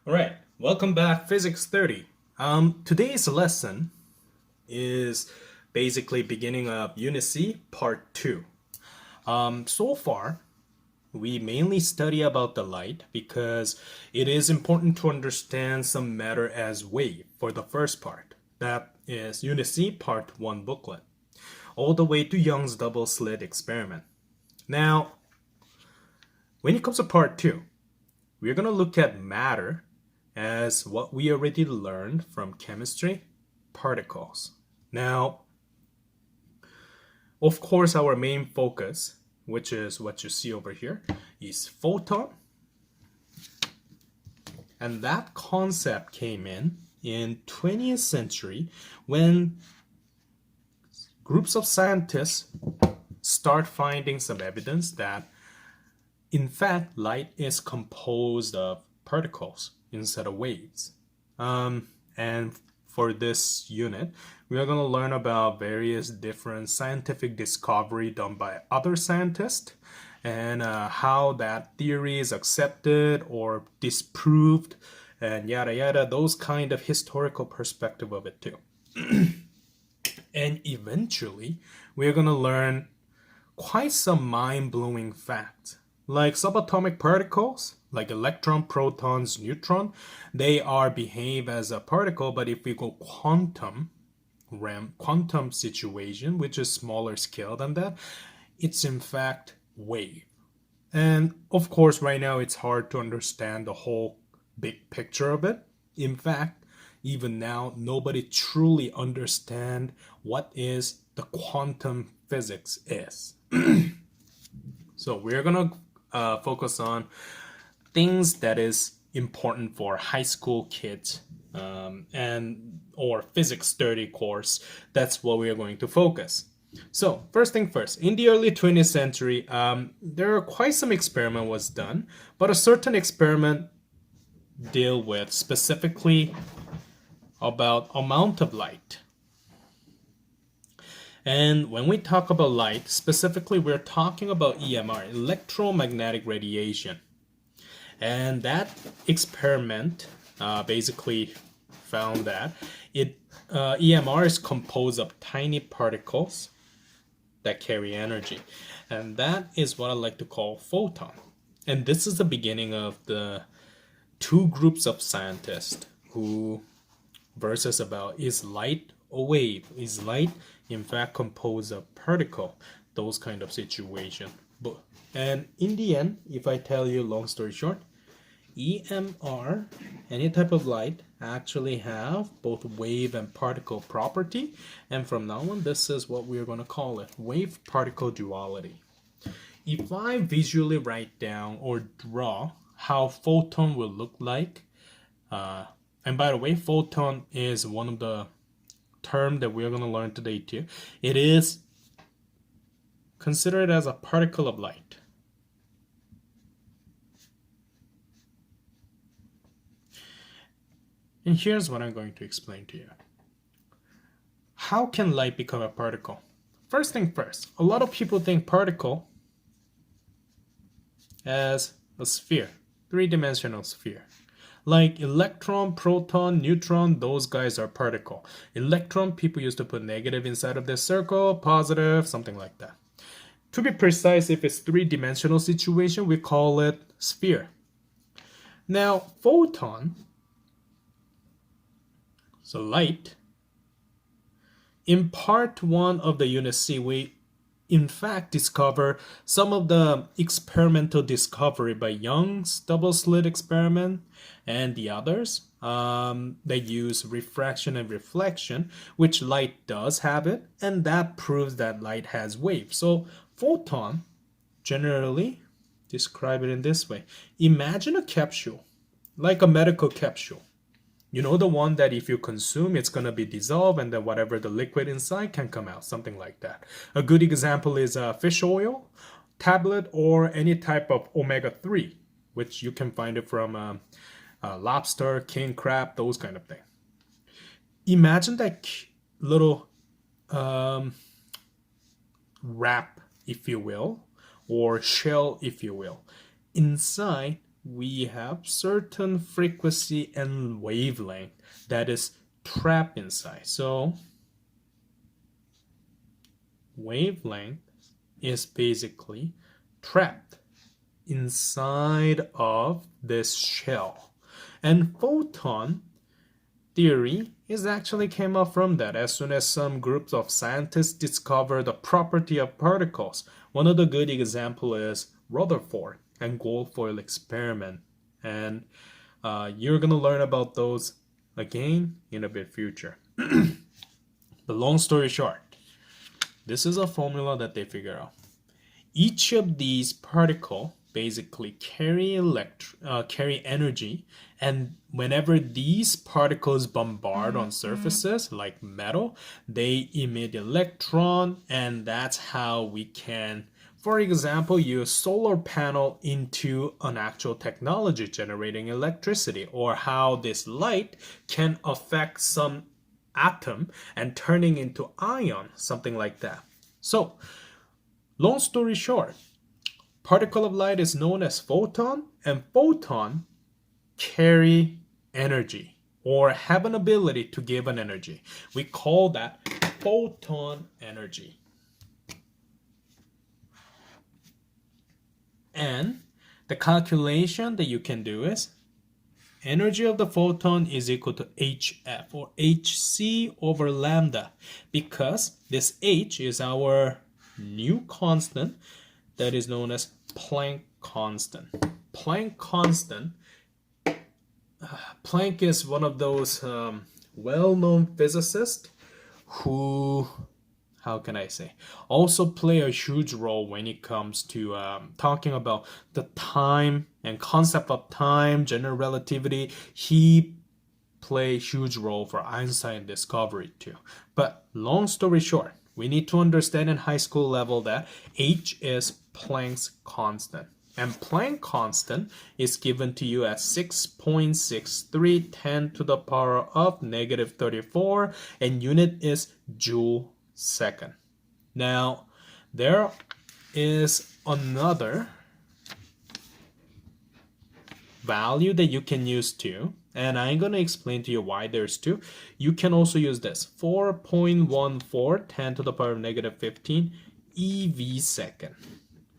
All right, welcome back, Physics 30. Today's lesson is basically beginning of Unit C, Part 2. So far, we mainly study about the light because it is important to understand some matter as wave for the first part. That is Unit C, Part 1 booklet, all the way to Young's double slit experiment. Now, when it comes to Part 2, we're going to look at matter as what we already learned from chemistry, particles. Now, of course, our main focus, which is what you see over here, is photon. And that concept came in 20th century when groups of scientists start finding some evidence that in fact light is composed of particles instead of waves. And for this unit, we are going to learn about various different scientific discovery done by other scientists and how that theory is accepted or disproved and yada yada, those kind of historical perspective of it too. And eventually, we're going to learn quite some mind-blowing facts like subatomic particles like electron, protons, neutron. They are behave as a particle, but if we go quantum situation, which is smaller scale than that, it's in fact wave. And of course right now it's hard to understand the whole big picture of it. In fact, even now nobody truly understand what is the quantum physics is. So we're gonna focus on things that is important for high school kids and or physics 30 course. That's what we are going to focus. So first thing first, in the early 20th century, there are quite some experiment was done, but a certain experiment deal with specifically about amount of light. And when we talk about light, specifically we're talking about EMR, electromagnetic radiation. And that experiment basically found that EMR is composed of tiny particles that carry energy. And that is what I like to call photon. And this is the beginning of the two groups of scientists who versus about is light a wave? Is light in fact composed of particle? Those kind of situation. And in the end, if I tell you long story short, EMR, any type of light, actually have both wave and particle property. And from now on, this is what we're going to call it, wave-particle duality. If I visually write down or draw how photon will look like, and by the way, photon is one of the term that we're going to learn today too. It is considered as a particle of light. And here's what I'm going to explain to you. How can light become a particle? First thing first, a lot of people think particle as a sphere, three-dimensional sphere. Like electron, proton, neutron, those guys are particle. Electron, people used to put negative inside of this circle, positive, something like that. To be precise, if it's three-dimensional situation, we call it sphere. Now, photon, so light, in part 1 of the Unit C, we in fact discover some of the experimental discovery by Young's double slit experiment and the others. They use refraction and reflection, which light does have it, and that proves that light has waves. So photon, generally describe it in this way. Imagine a capsule, like a medical capsule. You know, the one that if you consume, it's going to be dissolved and then whatever the liquid inside can come out, something like that. A good example is fish oil, tablet, or any type of omega-3, which you can find it from lobster, king crab, those kind of thing. Imagine that little wrap, if you will, or shell, if you will. Inside, we have certain frequency and wavelength that is trapped inside. So wavelength is basically trapped inside of this shell. And photon theory is actually came up from that as soon as some groups of scientists discovered the property of particles. One of the good example is Rutherford and gold foil experiment. And you're going to learn about those again in a bit future. But long story short, this is a formula that they figure out. Each of these particles basically carry energy, and whenever these particles bombard on surfaces like metal, they emit electron, and that's how we can, for example, use solar panel into an actual technology generating electricity, or how this light can affect some atom and turning into ion, something like that. So long story short, particle of light is known as photon, and photon carry energy or have an ability to give an energy. We call that photon energy. And the calculation that you can do is energy of the photon is equal to hf or hc over lambda, because this h is our new constant that is known as Planck constant. Planck constant. Planck is one of those well-known physicists who, how can I say, also play a huge role when it comes to talking about the time and concept of time, general relativity. He played a huge role for Einstein discovery too. But long story short, we need to understand in high school level that h is Planck's constant. And Planck constant is given to you as 6.63 10 to the power of negative 34, and unit is joule second. Now, there is another value that you can use too, and I'm going to explain to you why there's two. You can also use this 4.14 10 to the power of negative 15 eV second.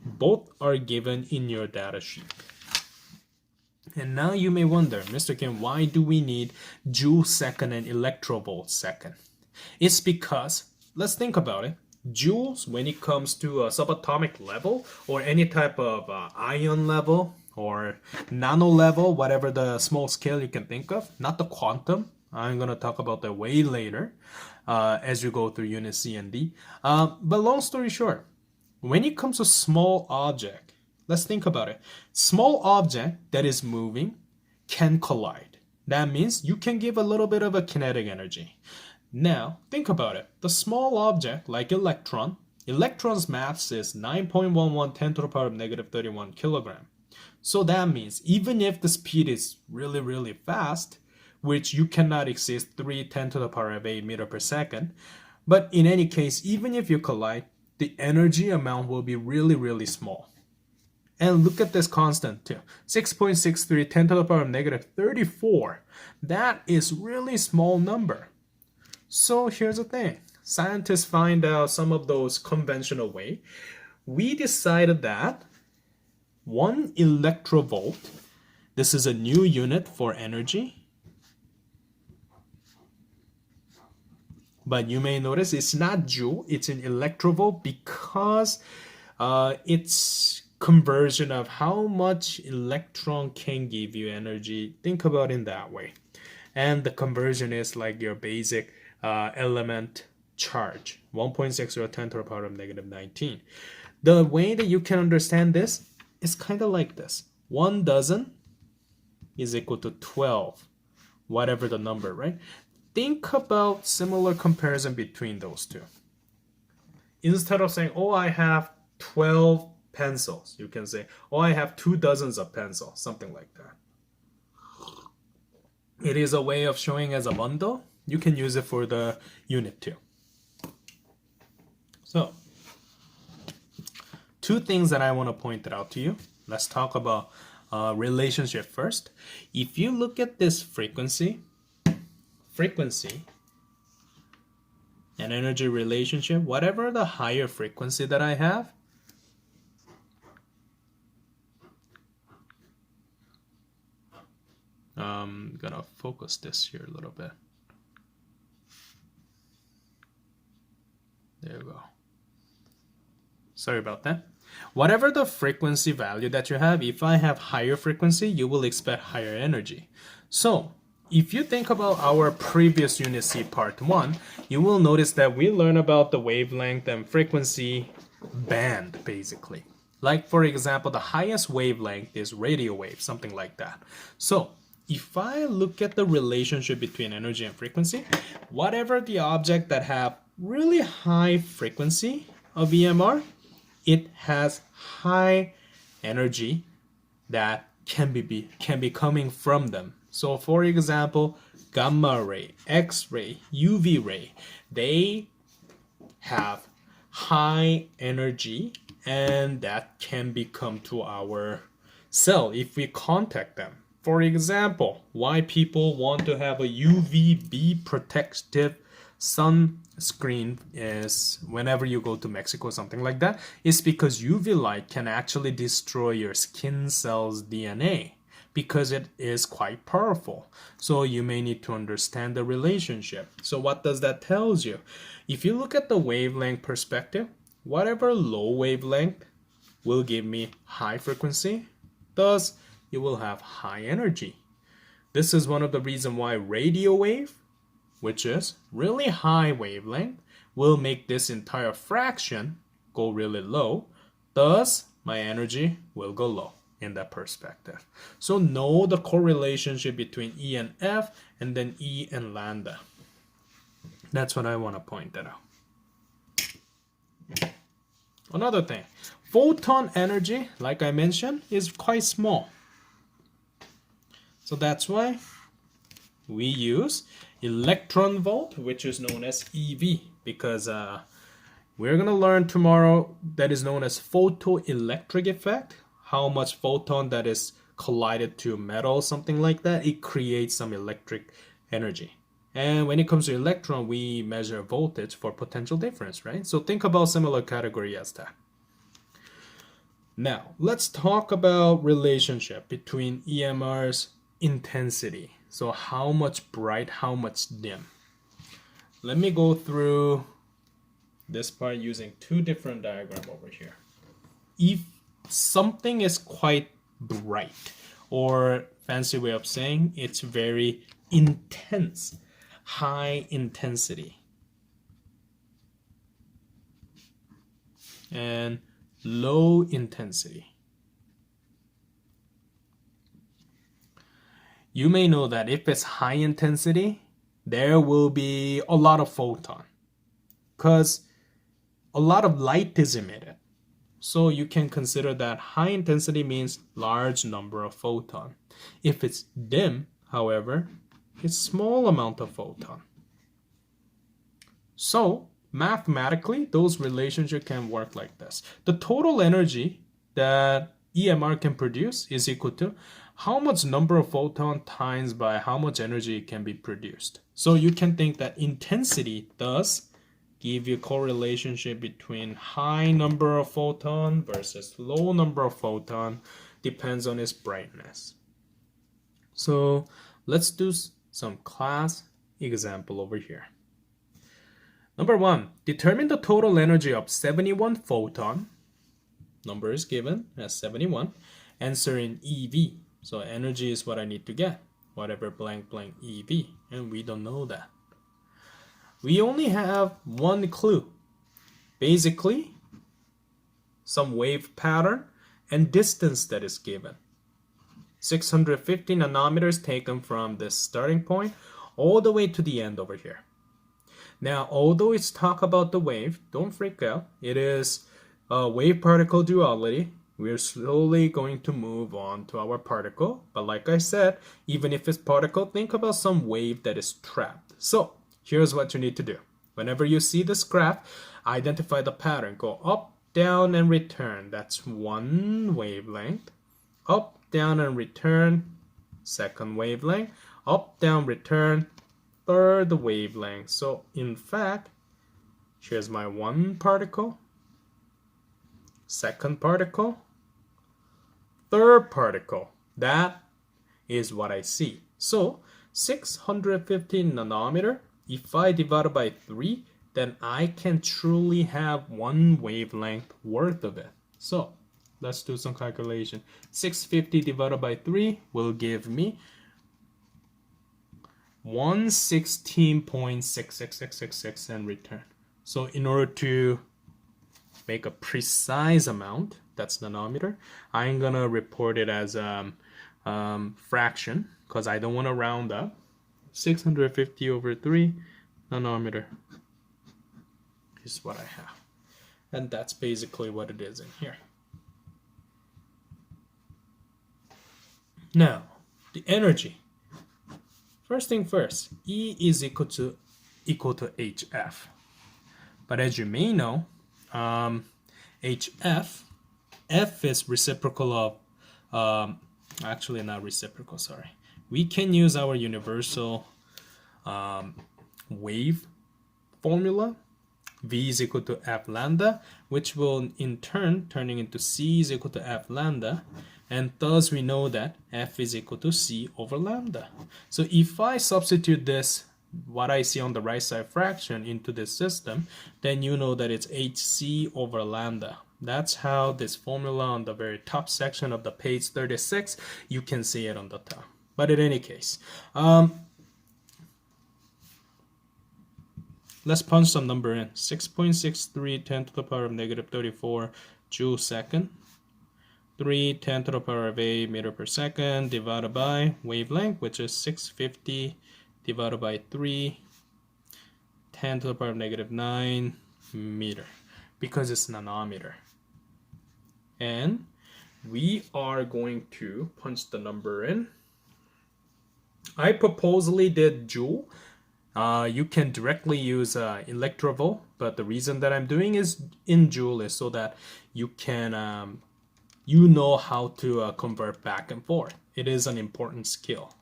Both are given in your data sheet. And now you may wonder, Mr. Kim, why do we need joule second and electrovolt second? It's because, let's think about it. Joules, when it comes to a subatomic level or any type of ion level or nano level, whatever the small scale you can think of, not the quantum. I'm going to talk about that way later as you go through unit C and D. But long story short, when it comes to small object, let's think about it. Small object that is moving can collide. That means you can give a little bit of a kinetic energy. Now, think about it. The small object, like electron's mass is 9.11 10 to the power of negative 31 kilogram. So that means even if the speed is really, really fast, which you cannot exceed 3 10 to the power of 8 meter per second, but in any case, even if you collide, the energy amount will be really, really small. And look at this constant too. 6.63 10 to the power of negative 34. That is really small number. So here's the thing. Scientists find out some of those conventional way. We decided that 1 electrovolt, this is a new unit for energy. But you may notice it's not joule, it's an electrovolt, because it's conversion of how much electron can give you energy. Think about it in that way. And the conversion is like your basic element charge, 1.60 10 to the power of negative 19. The way that you can understand this is kind of like this. 1 dozen is equal to 12, whatever the number, right? Think about similar comparison between those two. Instead of saying, oh, I have 12 pencils, you can say, oh, I have 2 dozens of pencils, something like that. It is a way of showing as a bundle. You can use it for the unit too. So, 2 things that I want to point out to you. Let's talk about relationship first. If you look at this frequency and energy relationship, whatever the higher frequency that I have, I'm gonna focus this here a little bit. There you go. Sorry about that. Whatever the frequency value that you have, if I have higher frequency, you will expect higher energy. So if you think about our previous Unit C Part 1, you will notice that we learn about the wavelength and frequency band, basically. Like, for example, the highest wavelength is radio wave, something like that. So if I look at the relationship between energy and frequency, whatever the object that have really high frequency of EMR, it has high energy that can be coming from them. So for example, gamma ray, X-ray, UV ray, they have high energy and that can become to our cell if we contact them. For example, why people want to have a UVB protective sunscreen is whenever you go to Mexico or something like that, is because UV light can actually destroy your skin cells' DNA because it is quite powerful. So you may need to understand the relationship. So what does that tells you? If you look at the wavelength perspective, whatever low wavelength will give me high frequency, thus you will have high energy. This is one of the reasons why radio wave, which is really high wavelength, will make this entire fraction go really low. Thus, my energy will go low in that perspective. So know the correlationship between E and F and then E and lambda. That's what I want to point that out. Another thing, photon energy, like I mentioned, is quite small. So that's why we use electron volt, which is known as EV, because we're going to learn tomorrow that is known as photoelectric effect, how much photon that is collided to metal, something like that, it creates some electric energy. And when it comes to electron, we measure voltage for potential difference, right? So think about similar category as that. Now, let's talk about relationship between EMR's intensity. So how much bright, how much dim. Let me go through this part using two different diagrams over here. If something is quite bright, or fancy way of saying it's very intense, high intensity, and low intensity. You may know that if it's high intensity, there will be a lot of photon because a lot of light is emitted. So you can consider that high intensity means large number of photon. If it's dim, however, it's small amount of photon. So mathematically, those relationships can work like this. The total energy that EMR can produce is equal to how much number of photon times by how much energy can be produced. So you can think that intensity does give you a correlation between high number of photon versus low number of photon, depends on its brightness. So let's do some class example over here. Number 1, determine the total energy of 71 photon. Number is given as 71. Answer in EV. So energy is what I need to get, whatever blank blank EV, and we don't know that. We only have one clue. Basically, some wave pattern and distance that is given. 650 nanometers taken from this starting point all the way to the end over here. Now, although it's talk about the wave, don't freak out. It is a wave-particle duality. We're slowly going to move on to our particle. But like I said, even if it's particle, think about some wave that is trapped. So here's what you need to do. Whenever you see this graph, identify the pattern. Go up, down, and return. That's one wavelength. Up, down, and return, second wavelength, up, down, return, third wavelength. So in fact, here's my one particle, second particle, third particle. That is what I see. So 615 nanometer, if I divide it by 3, then I can truly have one wavelength worth of it. So let's do some calculation. 650 divided by 3 will give me 116.66666 and return. So in order to make a precise amount, that's nanometer, I'm gonna report it as fraction because I don't want to round up. 650 over 3 nanometer is what I have. And that's basically what it is in here. Now, the energy. First thing first, E is equal to HF. But as you may know, HF, F is reciprocal of, actually not reciprocal, sorry. We can use our universal wave formula. V is equal to F lambda, which will in turn turning into C is equal to F lambda, and thus we know that F is equal to C over lambda. So if I substitute this, what I see on the right side fraction, into this system, then you know that it's HC over lambda. That's how this formula on the very top section of the page 36, you can see it on the top. But in any case, let's punch some number in. 6.63 10 to the power of negative 34 joule second. 3 10 to the power of 8 meter per second divided by wavelength, which is 650 divided by 3 10 to the power of negative 9 meter, because it's nanometer. And we are going to punch the number in. I purposely did joule. You can directly use electrovolt, but the reason that I'm doing is in joule is so that you can you know how to convert back and forth. It is an important skill.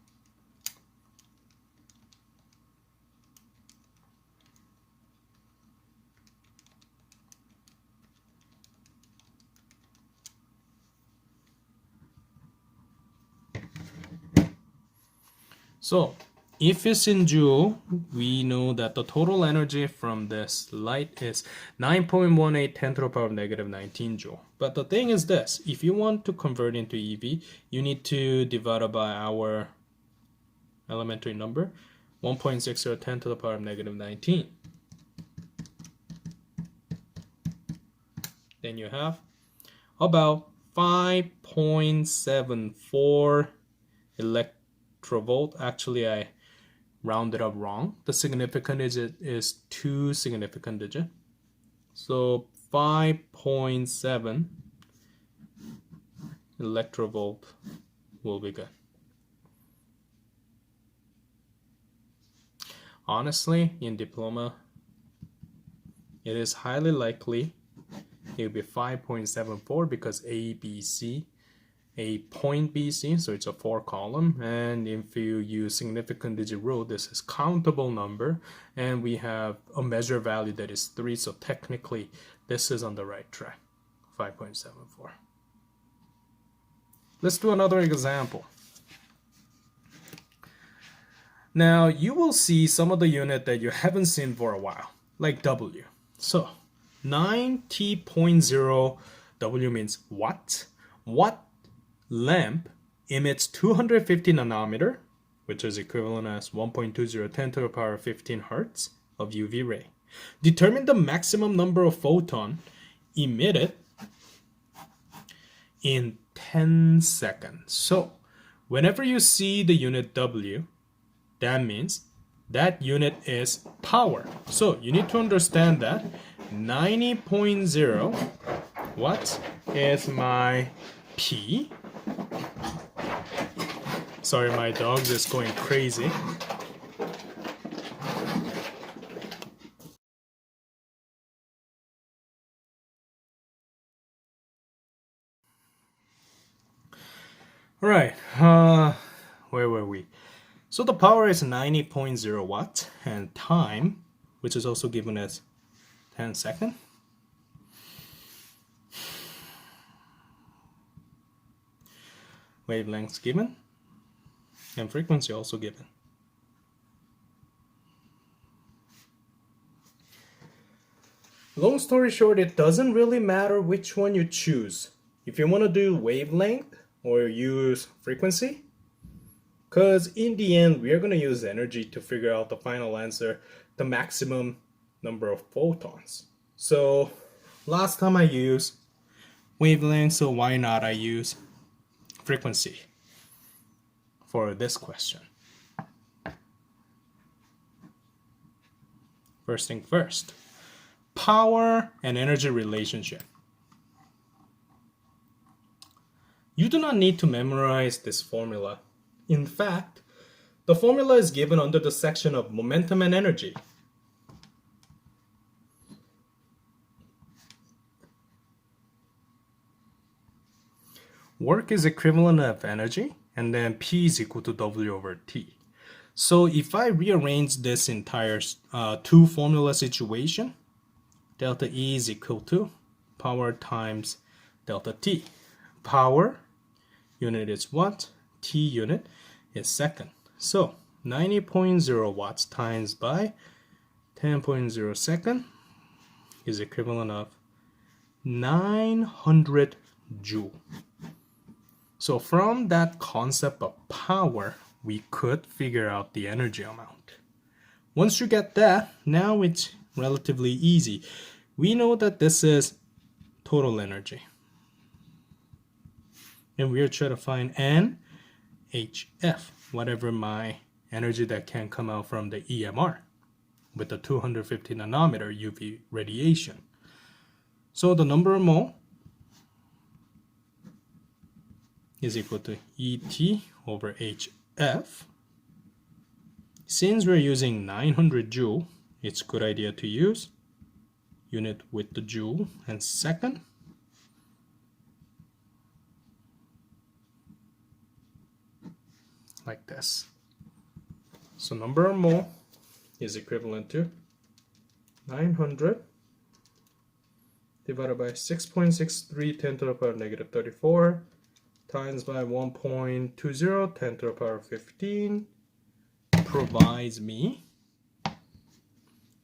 So if it's in joule, we know that the total energy from this light is 9.18 10 to the power of negative 19 joule. But the thing is this, if you want to convert into EV, you need to divide it by our elementary number, 1.60 10 to the power of negative 19. Then you have about 5.74 electrovolt. Actually, I rounded up wrong. The significant digit is 2 significant digit. So 5.7 electrovolt will be good. Honestly, in diploma, it is highly likely it will be 5.74 because A, B, C, a point BC, so it's a 4 column, and if you use significant digit rule, this is countable number, and we have a measure value that is 3, so technically this is on the right track, 5.74. Let's do another example. Now you will see some of the unit that you haven't seen for a while, like W. So 90.0 W means watt. Watt lamp emits 250 nanometer, which is equivalent as 1.20 10 to the power of 15 hertz of UV ray. Determine the maximum number of photon emitted in 10 seconds. So whenever you see the unit W, that means that unit is power. So you need to understand that 90.0 watts is my P. Sorry, my dog is going crazy. All right, where were we? So the power is 90.0 watts, and time, which is also given as 10 seconds. Wavelengths given, and frequency also given. Long story short, it doesn't really matter which one you choose. If you want to do wavelength or use frequency, because in the end, we are going to use energy to figure out the final answer, the maximum number of photons. So last time I used wavelength, so why not I use frequency for this question? First thing first, power and energy relationship. You do not need to memorize this formula. In fact, the formula is given under the section of momentum and energy. Work is equivalent of energy, and then P is equal to W over T. So if I rearrange this entire two formula situation, delta E is equal to power times delta T. Power unit is watt, T unit is second. So 90.0 watts times by 10.0 second is equivalent of 900 joule. So from that concept of power, we could figure out the energy amount. Once you get that, now it's relatively easy. We know that this is total energy. And we are trying to find NHF, whatever my energy that can come out from the EMR with the 250 nanometer UV radiation. So the number of mole is equal to ET over HF. Since we're using 900 joule, it's a good idea to use unit with the joule and second. Like this. So number of mole is equivalent to 900 divided by 6.63 10 to the power negative 34 times by 1.20 10 to the power 15 provides me,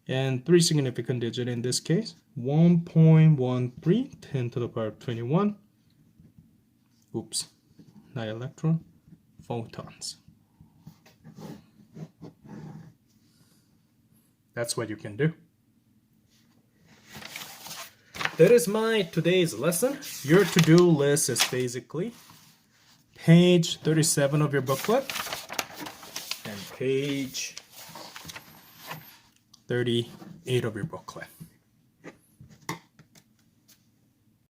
and three significant digits in this case, 1.13 10 to the power 21, oops, not electron, photons. That's what you can do. That is my today's lesson. Your to-do list is basically page 37 of your booklet and page 38 of your booklet.